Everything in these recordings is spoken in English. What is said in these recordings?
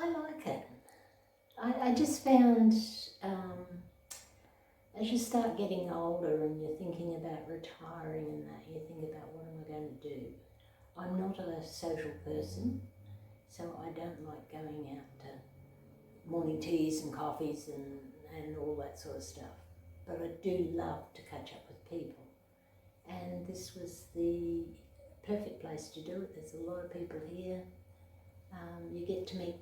I like it. I just found as you start getting older and you're thinking about retiring and that, you think about what am I going to do. I'm not a social person, so I don't like going out to morning teas and coffees and all that sort of stuff. But I do love to catch up with people. And this was the perfect place to do it. There's a lot of people here. You get to meet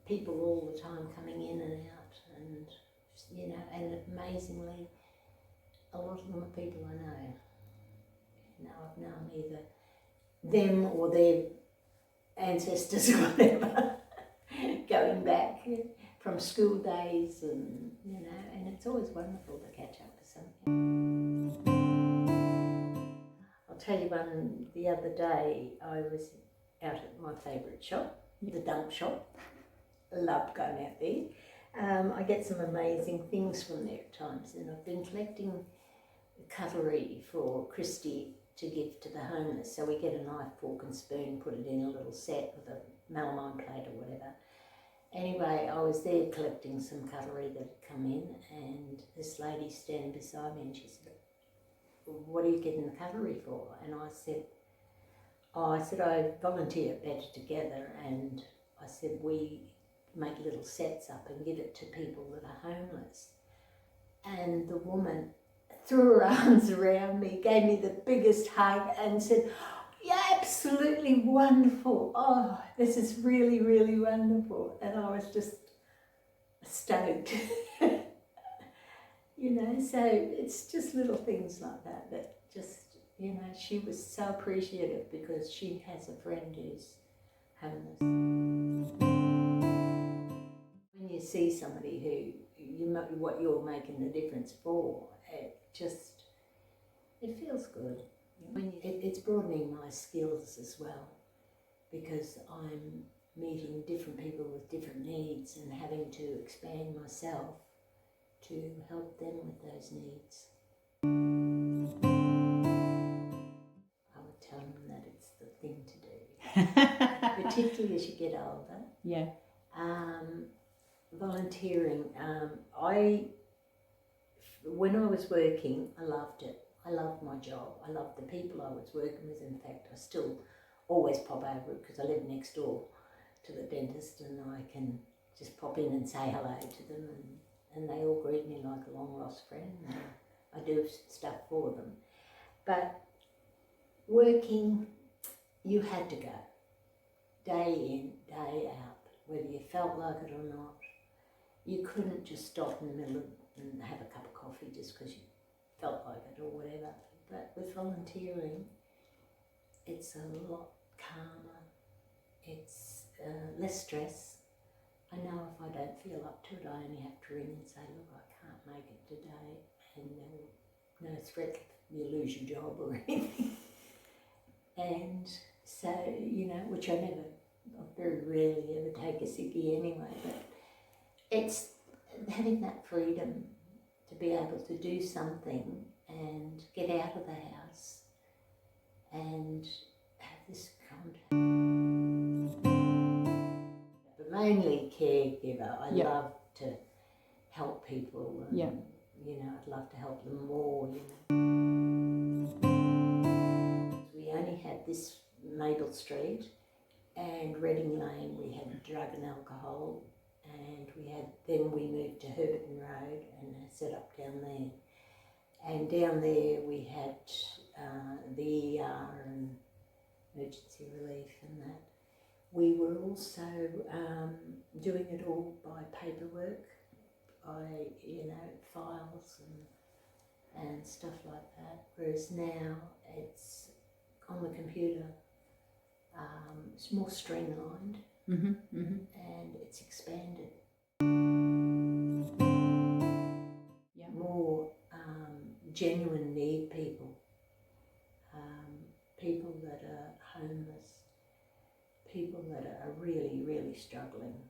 people all the time coming in and out, and you know, and amazingly, a lot of them are people I know. You know, I've known either them or their ancestors or whatever, going back from school days, and you know, and it's always wonderful to catch up with something. I'll tell you one, the other day I was out at my favourite shop, the Dump Shop. I love going out there. I get some amazing things from there at times, and I've been collecting cutlery for Christy to give to the homeless. So we get a knife, fork and spoon, put it in a little set with a melamine plate or whatever. Anyway, I was there collecting some cutlery that had come in, and this lady standing beside me, and she said, "What are you getting the cutlery for?" And I said, I volunteer at Better Together, and I said, we make little sets up and give it to people that are homeless. And the woman threw her arms around me, gave me the biggest hug and said, "You're absolutely wonderful. Oh, this is really, really wonderful." And I was just stoked. You know, so it's just little things like that that just, you know, she was so appreciative because she has a friend who's homeless. When you see somebody who what you're making the difference for, it feels good. It's broadening my skills as well, because I'm meeting different people with different needs and having to expand myself to help them with those needs. I would tell them that it's the thing to do, particularly as you get older. Yeah. Volunteering. When I was working, I loved it. I loved my job. I loved the people I was working with. In fact, I still always pop over because I live next door to the dentist, and I can just pop in and say hello to them, and they all greet me like a long lost friend. And I do stuff for them. But working, you had to go day in, day out, whether you felt like it or not. You couldn't just stop in the middle and have a cup of coffee just because you felt like it or whatever. But with volunteering, it's a lot calmer, it's less stress. I know if I don't feel up to it, I only have to ring and say, "Look, I can't make it today," and no threat you lose your job or anything. And so, you know, which I very rarely ever take a sickie anyway, but it's having that freedom to be able to do something and get out of the house and have this contact. But mainly caregiver. I love to help people, and you know, I'd love to help them more, you know. We only had this Maple Street and Reading Lane. We had drug and alcohol, and then we moved to Herberton Road and set up down there. And down there we had the ER and emergency relief and that. We were also doing it all by paperwork, by, you know, files and stuff like that. Whereas now it's on the computer. It's more streamlined, and it's expanded. Yeah. More genuine need people, people that are homeless, people that are really, really struggling.